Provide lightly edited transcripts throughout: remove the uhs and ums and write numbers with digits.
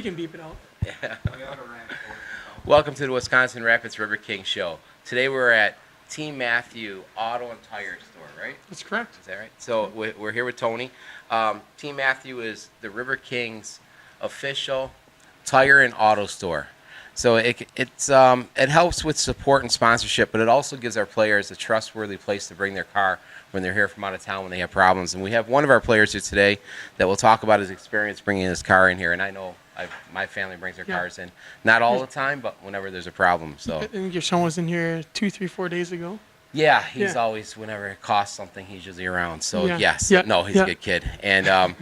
can beep it out. Yeah. Welcome to the Wisconsin Rapids Riverkings show. Today we're at Team Matthew Auto and Tire Store, right? That's correct. Is that right? So we're here with Tony. Team Matthew is the Riverkings official tire and auto store. So it helps with support and sponsorship, but it also gives our players a trustworthy place to bring their car when they're here from out of town when they have problems. And we have one of our players here today that will talk about his experience bringing his car in here. And I know my family brings their cars in, not all the time, but whenever there's a problem. So I think your son was in here 2, 3, 4 days ago. yeah, he's always, whenever it costs something, he's usually around. So yes, no, he's a good kid. And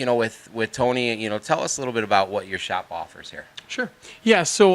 with Tony, tell us a little bit about what your shop offers here. Sure. Yeah. So,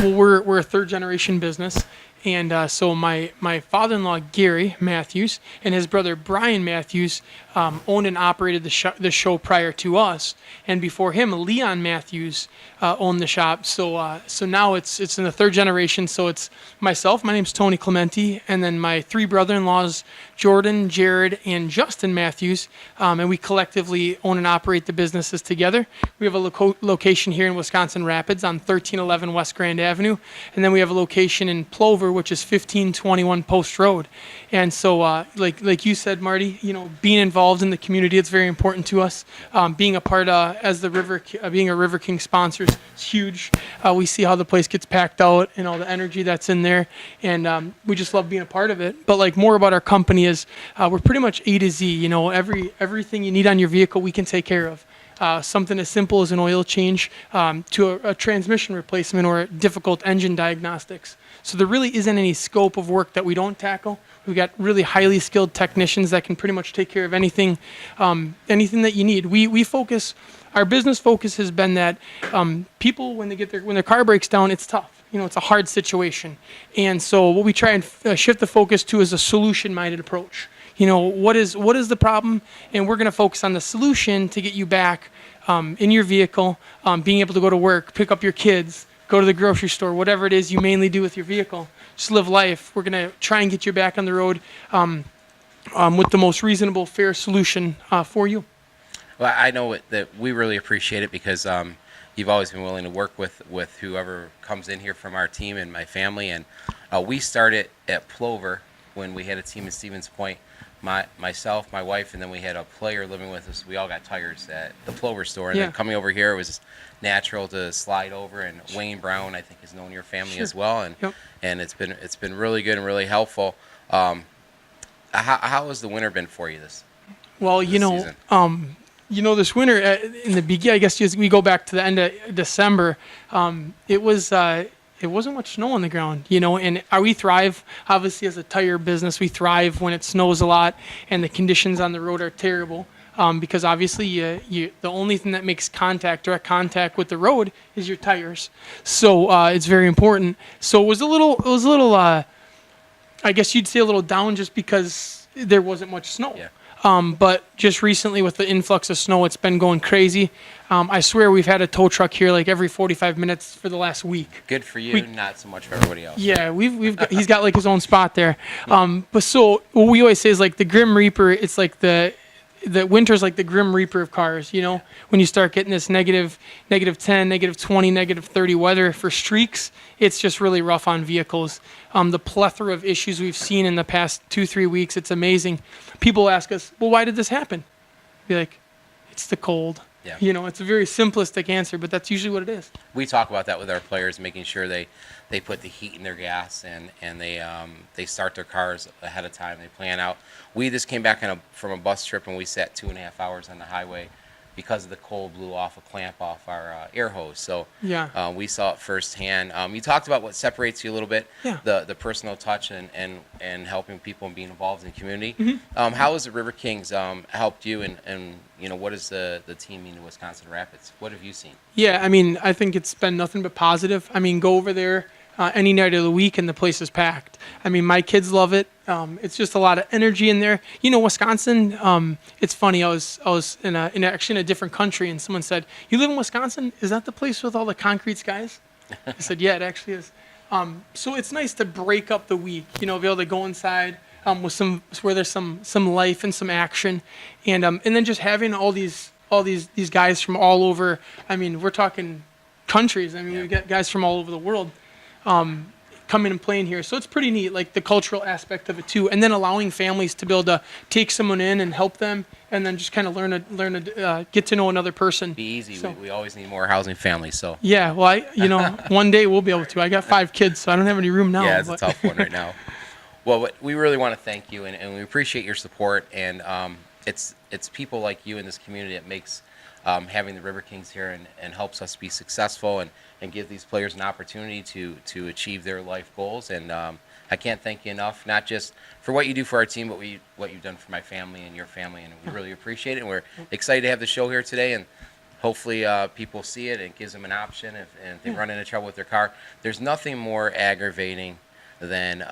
we're a third generation business, and so my father-in-law Gary Matthews and his brother Brian Matthews owned and operated the show prior to us, and before him Leon Matthews owned the shop. So now it's in the third generation. So it's myself. My name's Tony Clementi, and then my 3 brother-in-laws Jordan, Jared, and Justin Matthews, and we collectively own and operate the businesses together. We have a location here in Wisconsin Rapids on 1311 West Grand Avenue, and then we have a location in Plover, which is 1521 Post Road. And so, like you said, Marty, being involved in the community, it's very important to us. Being a part as the being a Riverking sponsor is huge. We see how the place gets packed out and all the energy that's in there, and we just love being a part of it. But more about our company is we're pretty much A to Z. Everything you need on your vehicle, we can take care of. Something as simple as an oil change to a transmission replacement or difficult engine diagnostics. So there really isn't any scope of work that we don't tackle. We've got really highly skilled technicians that can pretty much take care of anything that you need. We focus. Our business focus has been that people, when their car breaks down, it's tough. It's a hard situation, and so what we try and shift the focus to is a solution-minded approach. What is the problem, and we're going to focus on the solution to get you back in your vehicle, being able to go to work, pick up your kids, go to the grocery store, whatever it is you mainly do with your vehicle. Just live life. We're going to try and get you back on the road with the most reasonable, fair solution for you. Well, I know that we really appreciate it because you've always been willing to work with whoever comes in here from our team and my family. And we started at Plover when we had a team in Stevens Point. Myself, my wife, and then we had a player living with us. We all got tires at the Plover store. And then coming over here, it was natural to slide over. And Wayne Brown, I think, has known your family as well. And it's been really good and really helpful. How has the winter been for you this season? This winter, in the beginning, I guess we go back to the end of December, it wasn't much snow on the ground, and we thrive, obviously, as a tire business. We thrive when it snows a lot and the conditions on the road are terrible, because obviously the only thing that makes direct contact with the road is your tires. So it's very important. So it was a little, I guess you'd say a little down just because there wasn't much snow. Yeah. But just recently with the influx of snow, it's been going crazy. I swear we've had a tow truck here every 45 minutes for the last week. Good for you, not so much for everybody else. Yeah, he's got his own spot there. But so what we always say is the Grim Reaper. It's the winter's like the Grim Reaper of cars. When you start getting this negative 10, negative 20, negative 30 weather for streaks, it's just really rough on vehicles. The plethora of issues we've seen in the past 2-3 weeks, it's amazing. People ask us, well, why did this happen? Be like, it's the cold. Yeah. It's a very simplistic answer, but that's usually what it is. We talk about that with our players, making sure they put the heat in their gas and they start their cars ahead of time. They plan out. We just came back from a bus trip and we sat 2.5 hours on the highway because of the cold blew off a clamp off our air hose. So we saw it firsthand. You talked about what separates you a little bit, the personal touch and helping people and being involved in the community. Mm-hmm. How has the Riverkings helped you, and what does the team mean to Wisconsin Rapids? What have you seen? Yeah, I think it's been nothing but positive. Go over there any night of the week and the place is packed. My kids love it. It's just a lot of energy in there. Wisconsin, it's funny, I was actually in a different country and someone said, "You live in Wisconsin? Is that the place with all the concrete skies?" I said, "Yeah, it actually is." So it's nice to break up the week, be able to go inside where there's some life and some action, and then just having all these all these guys from all over. I mean, we're talking countries. I mean, Yeah. we've got guys from all over the world coming and playing here. So it's pretty neat, like the cultural aspect of it too, and then allowing families to be able to take someone in and help them, and then just kind of get to know another person. Be easy. So, We always need more housing families. So yeah, well, one day we'll be able to. I got 5 kids, so I don't have any room now. yeah, it's but a tough one right now. Well, we really want to thank you, and we appreciate your support. And it's people like you in this community that makes having the Riverkings here and helps us be successful and give these players an opportunity to achieve their life goals. And I can't thank you enough, not just for what you do for our team, but what you've done for my family and your family. And we really appreciate it. And we're excited to have the show here today. And hopefully people see it and it gives them an option if they run into trouble with their car. There's nothing more aggravating than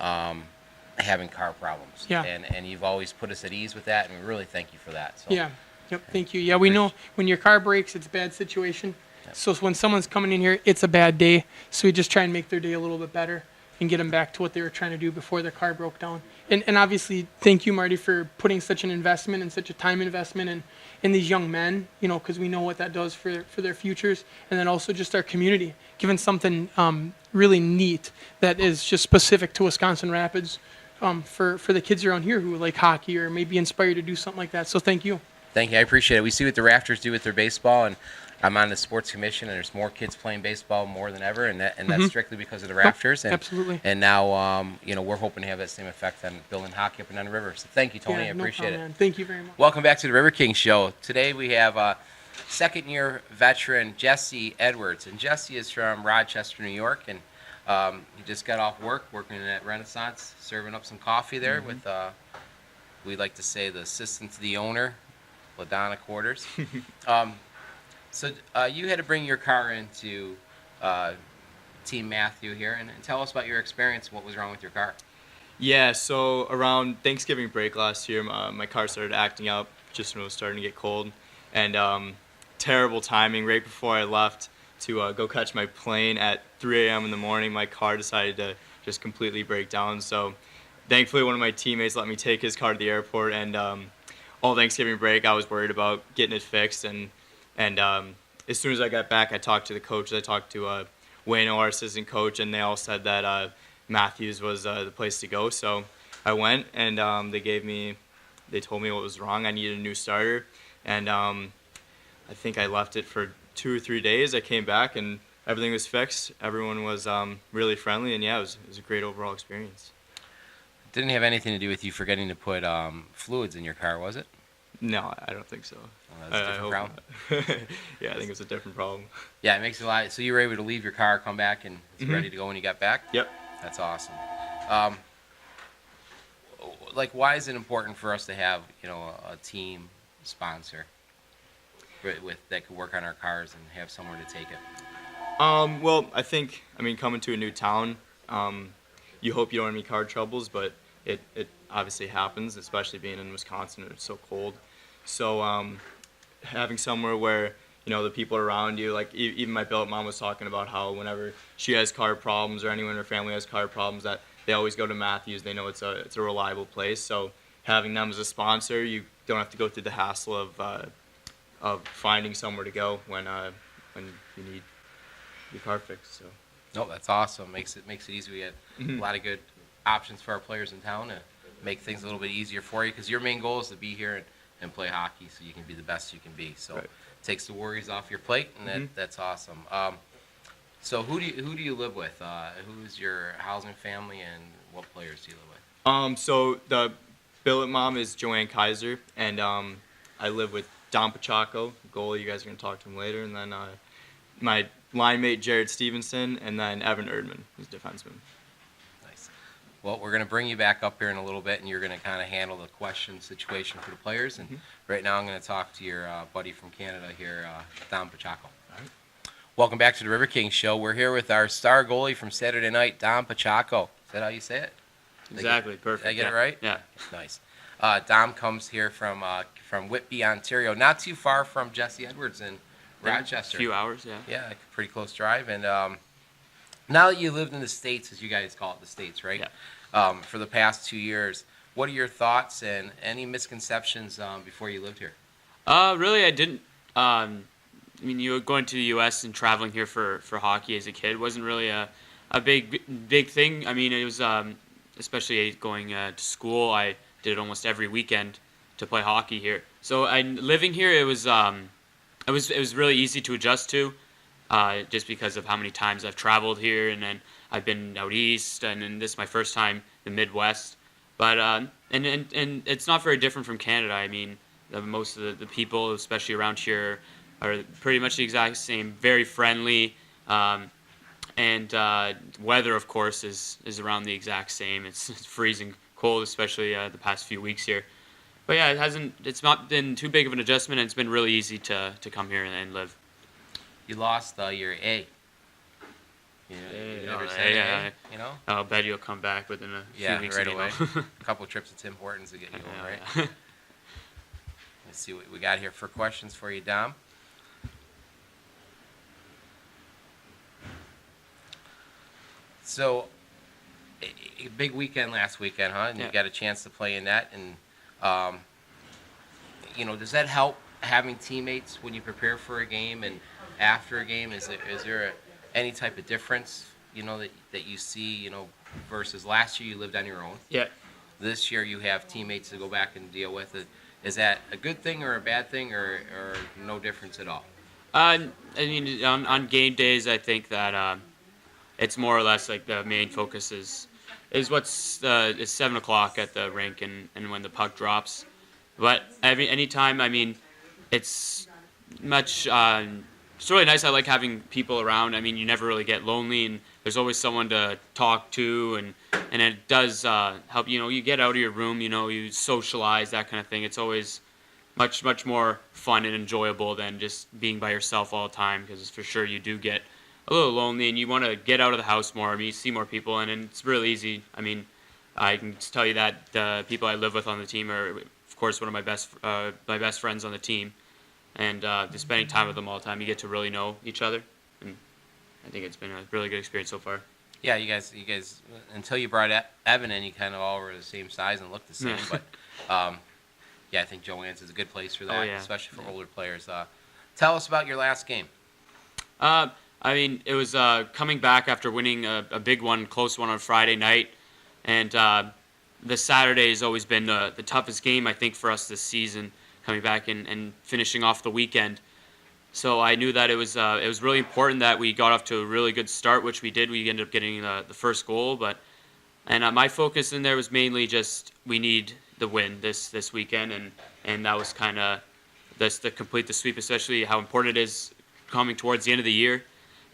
having car problems. Yeah. And you've always put us at ease with that, and we really thank you for that. So Yeah. Yep. Thank you. Yeah, we know when your car breaks, it's a bad situation. Yep. So when someone's coming in here, it's a bad day. So we just try and make their day a little bit better and get them back to what they were trying to do before their car broke down. And obviously, thank you, Marty, for putting such an investment and such a time investment in these young men, because we know what that does for their futures. And then also just our community, giving something really neat that is just specific to Wisconsin Rapids for the kids around here who like hockey or may be inspired to do something like that. So thank you. thank you. I appreciate it. We see what the Rafters do with their baseball, and I'm on the sports commission, and there's more kids playing baseball more than ever, and that's strictly because of the Rafters. And, absolutely. And now, we're hoping to have that same effect on building hockey up and down the river. So thank you, Tony. Yeah, I no appreciate problem, it. man. Thank you very much. Welcome back to the River King Show. Today we have second-year veteran Jesse Edwards, and Jesse is from Rochester, New York, and he just got off work working at Renaissance, serving up some coffee there with, we like to say, the assistant to the owner, LaDonna Quarters. So you had to bring your car into Team Matthew here, and tell us about your experience. What was wrong with your car? Yeah, so around Thanksgiving break last year, my car started acting up just when it was starting to get cold, and terrible timing. Right before I left to go catch my plane at 3 a.m. in the morning, my car decided to just completely break down. So thankfully, one of my teammates let me take his car to the airport, and all Thanksgiving break, I was worried about getting it fixed, and as soon as I got back, I talked to the coaches. I talked to Wayno, our assistant coach, and they all said that Matthews was the place to go. So I went, and they told me what was wrong. I needed a new starter, and I think I left it for 2 or 3 days. I came back, and everything was fixed. Everyone was really friendly, and yeah, it was a great overall experience. Didn't have anything to do with you forgetting to put fluids in your car, was it? No, I don't think so. Well, that's a different problem. Yeah, I think it's a different problem. Yeah, it makes it a lot. So you were able to leave your car, come back, and it's ready to go when you got back? Yep. That's awesome. Why is it important for us to have, a team sponsor with that could work on our cars and have somewhere to take it? Well, I mean, coming to a new town, you hope you don't have any car troubles, but it obviously happens, especially being in Wisconsin. It's so cold. So having somewhere where, the people around you, like even my billet mom was talking about how whenever she has car problems or anyone in her family has car problems, that they always go to Matthews. They know it's a reliable place. So having them as a sponsor, you don't have to go through the hassle of finding somewhere to go when you need your car fixed. So. No, that's awesome. Makes it easy. We get a lot of good options for our players in town to make things a little bit easier for you, because your main goal is to be here and play hockey so you can be the best you can be. So right. It takes the worries off your plate, and that's awesome. So who do you live with? Who's your housing family, and what players do you live with? So the billet mom is Joanne Kaiser, and I live with Don Pachaco, goalie. You guys are going to talk to him later. And then my line mate, Jared Stevenson, and then Evan Erdman, who's defenseman. Nice. Well, we're going to bring you back up here in a little bit, and you're going to kind of handle the question situation for the players. And right now I'm going to talk to your buddy from Canada here, Don Pachaco. All right. Welcome back to the River King Show. We're here with our star goalie from Saturday night, Don Pachaco. Is that how you say it? Exactly. Perfect. Did I get it right? Yeah. Nice. Dom comes here from Whitby, Ontario, not too far from Jesse Edwards in Rochester. A few hours, yeah. Yeah, a pretty close drive. And now that you lived in the States, as you guys call it, the States, right? Yeah. For the past 2 years, what are your thoughts and any misconceptions before you lived here? Really, I didn't I mean, going to the U.S. and traveling here for hockey as a kid wasn't really a big thing. I mean, it was especially going to school. I did it almost every weekend to play hockey here. So living here, it was really easy to adjust to, just because of how many times I've traveled here, and then I've been out east, and then this is my first time in the Midwest. But and it's not very different from Canada. I mean, most of the people, especially around here, are pretty much the exact same. Very friendly, and weather, of course, is around the exact same. It's freezing cold, especially the past few weeks here. But yeah, it's not been too big of an adjustment, and it's been really easy to come here and live. You lost your A. You never said yeah. A, you know? I'll bet you'll come back within a few weeks. Right again. away. A couple trips to Tim Hortons to get you home, right? Yeah. Let's see what we got here for questions for you, Dom. So, a big weekend last weekend, huh? And you got a chance to play in that. And, does that help having teammates when you prepare for a game and after a game? Is there any type of difference, that you see, versus last year you lived on your own? Yeah. This year you have teammates to go back and deal with it. Is that a good thing or a bad thing, or no difference at all? I mean, on game days, I think that it's more or less like the main focus is what's is 7 o'clock at the rink and when the puck drops. But anytime, I mean, it's much. It's really nice. I like having people around. I mean, you never really get lonely, and there's always someone to talk to, and it does help. You get out of your room. You socialize, that kind of thing. It's always much more fun and enjoyable than just being by yourself all the time, because for sure you do get a little lonely and you want to get out of the house more. I mean, you see more people, and it's really easy. I mean, I can just tell you that the people I live with on the team are, of course, one of my best friends on the team, and just spending time with them all the time, you get to really know each other, and I think it's been a really good experience so far. Yeah, you guys, until you brought Evan in, you kind of all were the same size and looked the same. But yeah, I think Joanne's is a good place for that, especially for older players. Tell us about your last game. I mean, it was coming back after winning a big one, close one on Friday night, and the Saturday has always been the toughest game, I think, for us this season, coming back and finishing off the weekend. So I knew that it was really important that we got off to a really good start, which we did. We ended up getting the first goal, and my focus in there was mainly just we need the win this weekend, and that was kind of to complete the sweep, especially how important it is coming towards the end of the year,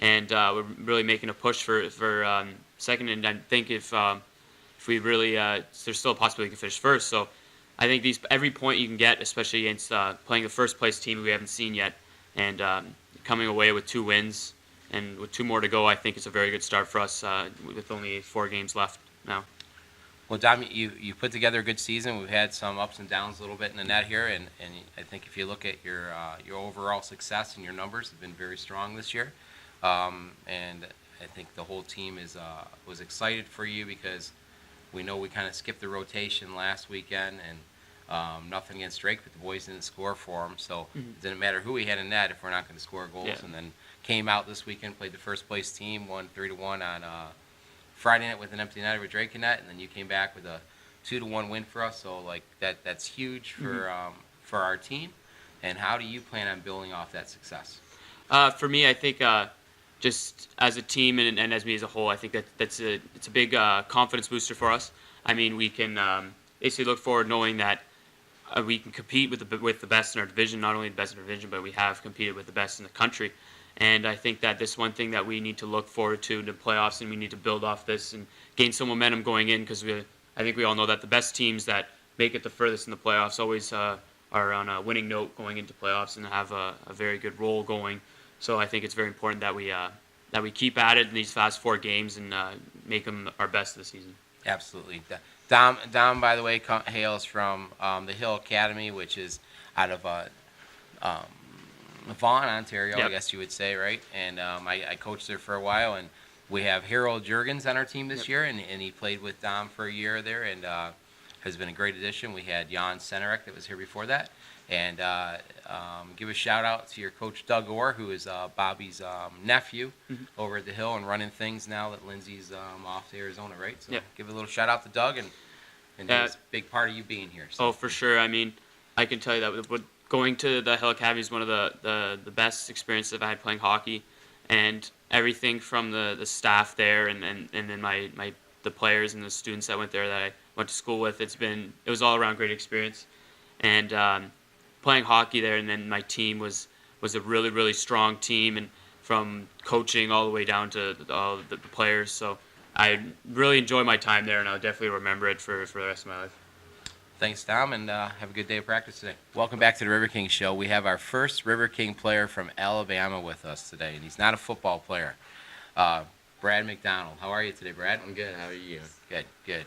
and we're really making a push for second. And I think if we really there's still a possibility we can finish first. So I think every point you can get, especially against playing the first place team we haven't seen yet, and coming away with 2 wins and with 2 more to go, I think it's a very good start for us with only 4 games left now. Well, Dom, you put together a good season. We've had some ups and downs a little bit in the net here, and I think if you look at your overall success and your numbers have been very strong this year, and I think the whole team was excited for you because we know we kind of skipped the rotation last weekend, and nothing against Drake, but the boys didn't score for him, so it didn't matter who we had in net if we're not going to score goals. Yeah. And then came out this weekend, played the first place team, won 3-1 on Friday night with an empty netter with Drake in net, and then you came back with a 2-1 win for us. So like that's huge for our team. And how do you plan on building off that success? For me, I think just as a team and as me as a whole, I think it's a big confidence booster for us. I mean, we can basically look forward knowing that we can compete with the best in our division, not only the best in our division, but we have competed with the best in the country. And I think that this one thing that we need to look forward to in the playoffs, and we need to build off this and gain some momentum going in, because I think we all know that the best teams that make it the furthest in the playoffs always are on a winning note going into playoffs and have a very good roll going. So I think it's very important that we keep at it in these last 4 games and make them our best this season. Absolutely. Dom, by the way, hails from the Hill Academy, which is out of Vaughan, Ontario, Yep. I guess you would say, right? And I coached there for a while, and we have Harold Jurgens on our team this year, and he played with Dom for a year there, and has been a great addition. We had Jan Senerek that was here before that, And give a shout out to your coach Doug Orr, who is Bobby's nephew over at the Hill and running things now that Lindsay's off to Arizona, right? So Yep. give a little shout out to Doug, and Yeah. he's a big part of you being here. So. Oh, for sure. I mean, I can tell you that going to the Hill Academy is one of the best experiences I've had playing hockey, and everything from the staff there and then the players and the students that went there that I went to school with. It was all around great experience, and playing hockey there, and then my team was a really, really strong team, and from coaching all the way down to all the players. So I really enjoy my time there, and I'll definitely remember it for the rest of my life. Thanks, Tom, and have a good day of practice today. Welcome back to the Riverkings show. We have our first River King player from Alabama with us today, and he's not a football player. Brad McDonald. How are you today, Brad? I'm good. How are you? Good, good.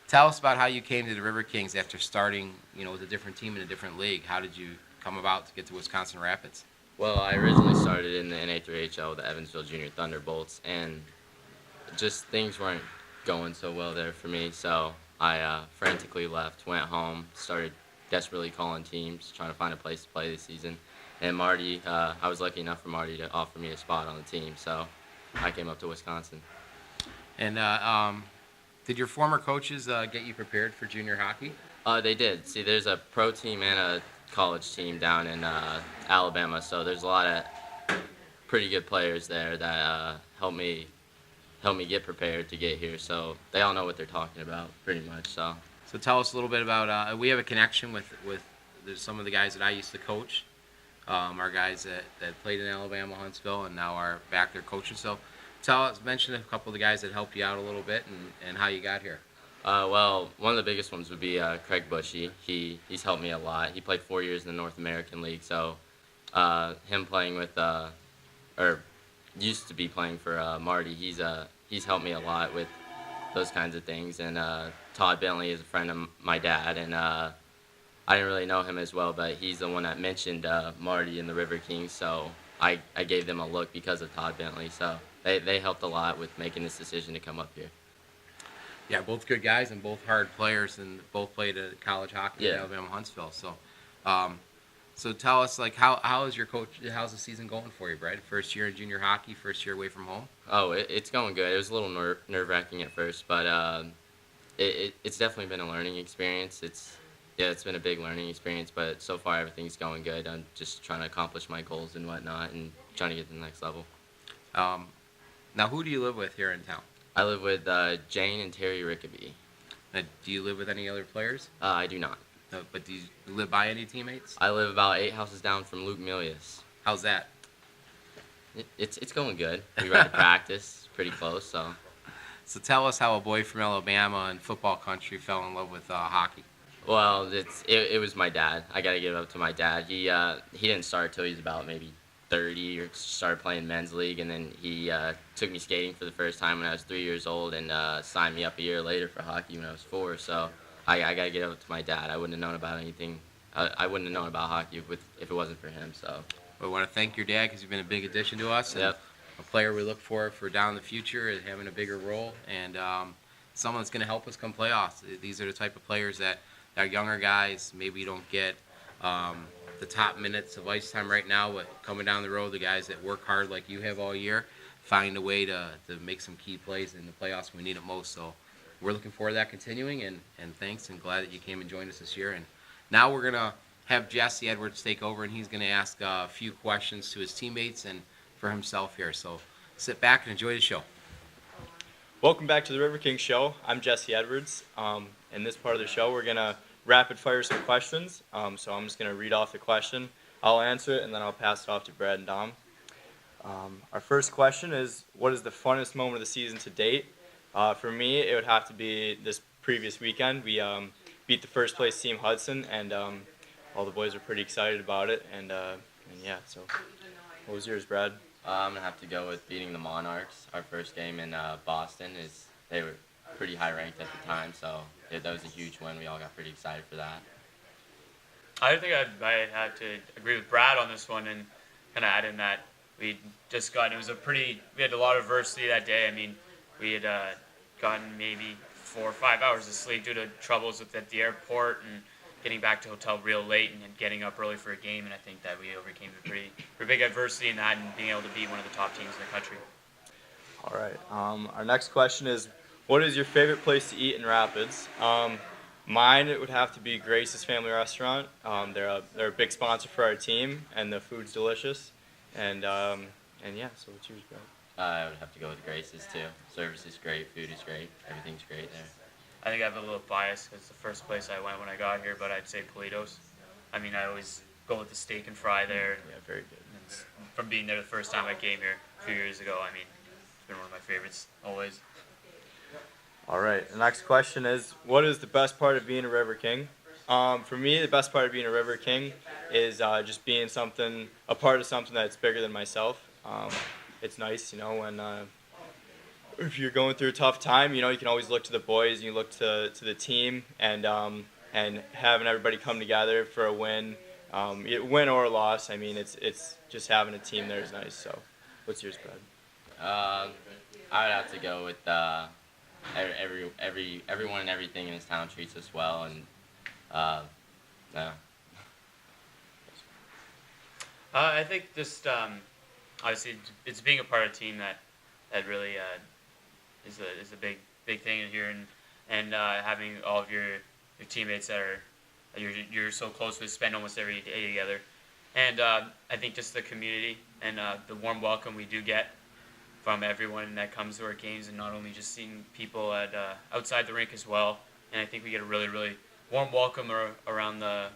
Tell us about how you came to the River Kings after starting, with a different team in a different league. How did you come about to get to Wisconsin Rapids? Well, I originally started in the NA3HL, the Evansville Junior Thunderbolts, and just things weren't going so well there for me, so I frantically left, went home, started desperately calling teams, trying to find a place to play this season. And Marty, I was lucky enough for Marty to offer me a spot on the team, so I came up to Wisconsin. And did your former coaches get you prepared for junior hockey? They did. See, there's a pro team and a college team down in Alabama, so there's a lot of pretty good players there that help me get prepared to get here. So they all know what they're talking about, pretty much. So tell us a little bit about. We have a connection with some of the guys that I used to coach. Our guys that played in Alabama, Huntsville, and now are back there coaching. So mention a couple of the guys that helped you out a little bit and how you got here. Well, one of the biggest ones would be Craig Bushy. He's helped me a lot. He played 4 years in the North American League, so him playing with or used to be playing for Marty. He's helped me a lot with those kinds of things. And Todd Bentley is a friend of my dad, and I didn't really know him as well, but he's the one that mentioned Marty and the Riverkings, so I gave them a look because of Todd Bentley. So they helped a lot with making this decision to come up here. Yeah, both good guys and both hard players, and both played at college hockey in Yeah. Alabama, Huntsville. So tell us, how is your coach? How's the season going for you, Brad? First year in junior hockey, first year away from home. Oh, it's going good. It was a little nerve-wracking at first, but it's definitely been a learning experience. It's been a big learning experience, but so far everything's going good. I'm just trying to accomplish my goals and whatnot, and trying to get to the next level. Now, who do you live with here in town? I live with Jane and Terry Rickaby. Do you live with any other players? I do not. But do you live by any teammates? I live about 8 houses down from Luke Milius. How's that? It's going good. We ride to practice, pretty close. So tell us how a boy from Alabama and football country fell in love with hockey. Well, it was my dad. I got to give it up to my dad. He didn't start till he was about maybe 30, or started playing men's league, and then he took me skating for the first time when I was 3 years old, and signed me up a year later for hockey when I was 4. So I got to give it up to my dad. I wouldn't have known about anything. I wouldn't have known about hockey if it wasn't for him. So We want to thank your dad because you've been a big addition to us. And Yep. a player we look for down in the future is having a bigger role, and someone that's going to help us come playoffs. These are the type of players that are younger guys. Maybe you don't get the top minutes of ice time right now, but coming down the road, the guys that work hard like you have all year, find a way to make some key plays in the playoffs when we need it most. So we're looking forward to that continuing, and thanks, and glad that you came and joined us this year. And now we're going to have Jesse Edwards take over, and he's going to ask a few questions to his teammates and for himself here. So sit back and enjoy the show. Welcome back to the Riverkings show. I'm Jesse Edwards. In this part of the show, we're going to rapid fire some questions. So I'm just going to read off the question. I'll answer it, and then I'll pass it off to Brad and Dom. Our first question is, what is the funnest moment of the season to date? For me, it would have to be this previous weekend. We beat the first place team, Hudson, and all the boys were pretty excited about it. And yeah, so what was yours, Brad? I'm gonna have to go with beating the Monarchs. Our first game in Boston they were pretty high ranked at the time, so that was a huge win. We all got pretty excited for that. I think I had to agree with Brad on this one and kind of add in that we had a lot of adversity that day. I mean, we had gotten maybe 4 or 5 hours of sleep due to troubles at the airport, and getting back to hotel real late and getting up early for a game, and I think that we overcame a pretty big adversity in that and being able to beat one of the top teams in the country. All right. Our next question is, what is your favorite place to eat in Rapids? Mine, it would have to be Grace's Family Restaurant. They're a big sponsor for our team, and the food's delicious. And yeah, so what's yours, Brad? I would have to go with Grace's too. Service is great, food is great, everything's great there. I think I have a little bias because it's the first place I went when I got here, but I'd say Polito's. I mean, I always go with the steak and fry there. Yeah, very good. And from being there the first time I came here a few years ago, I mean, it's been one of my favorites always. All right. The next question is, what is the best part of being a River King? For me, the best part of being a River King is just being a part of something that's bigger than myself. It's nice, when if you're going through a tough time, you can always look to the boys, and you look to the team, and having everybody come together for a win, win or loss. I mean, it's just having a team there is nice. So, what's yours, Brad? I would have to go with everyone and everything in this town treats us well, and yeah. I think just obviously it's being a part of a team that really is a big thing here, and having all of your teammates that you're so close with, spend almost every day together, and I think just the community and the warm welcome we do get from everyone that comes to our games, and not only just seeing people at outside the rink as well. And I think we get a really warm welcome around the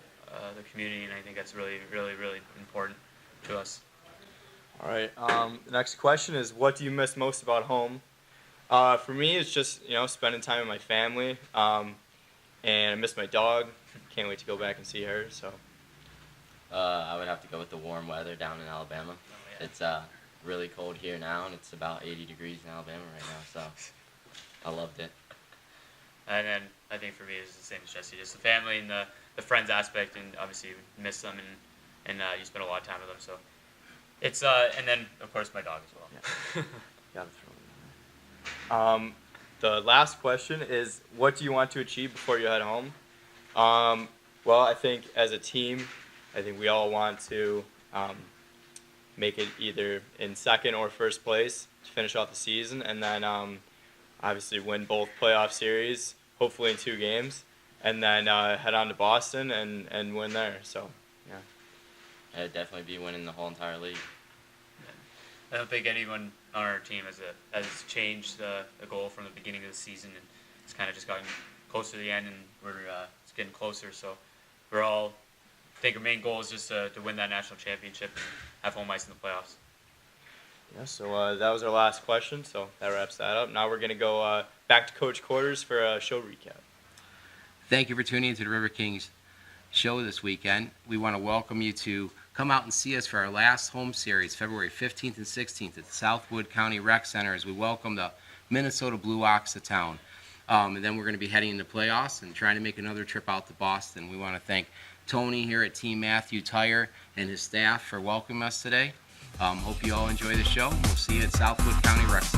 community, and I think that's really important to us. All right. The next question is, what do you miss most about home? For me, it's just spending time with my family, and I miss my dog. Can't wait to go back and see her. So. I would have to go with the warm weather down in Alabama. Yeah. It's really cold here now, and it's about 80 degrees in Alabama right now, so I loved it. And then I think for me it's the same as Jesse, just the family and the friends aspect, and obviously you miss them, and you spend a lot of time with them. So it's and then of course my dog as well. Yeah. Gotta throw it in there. The last question is, what do you want to achieve before you head home? Well, I think as a team, I think we all want to make it either in second or first place to finish off the season, and then obviously win both playoff series, hopefully in 2 games, and then head on to Boston and win there. So, yeah. I'd definitely be winning the whole entire league. I don't think anyone on our team has changed the goal from the beginning of the season, and it's kind of just gotten closer to the end, and it's getting closer. So we're all. I think our main goal is just to win that national championship and have home ice in the playoffs. Yeah, so that was our last question, so that wraps that up. Now we're going to go back to Coach Quarters for a show recap. Thank you for tuning into the Riverkings show this weekend. We want to welcome you to come out and see us for our last home series, February 15th and 16th at the Southwood County Rec Center, as we welcome the Minnesota Blue Ox to town. And then we're going to be heading into playoffs and trying to make another trip out to Boston. We want to thank Tony here at Team Matthew Tire and his staff for welcoming us today. Hope you all enjoy the show. We'll see you at Southwood County Rec Center.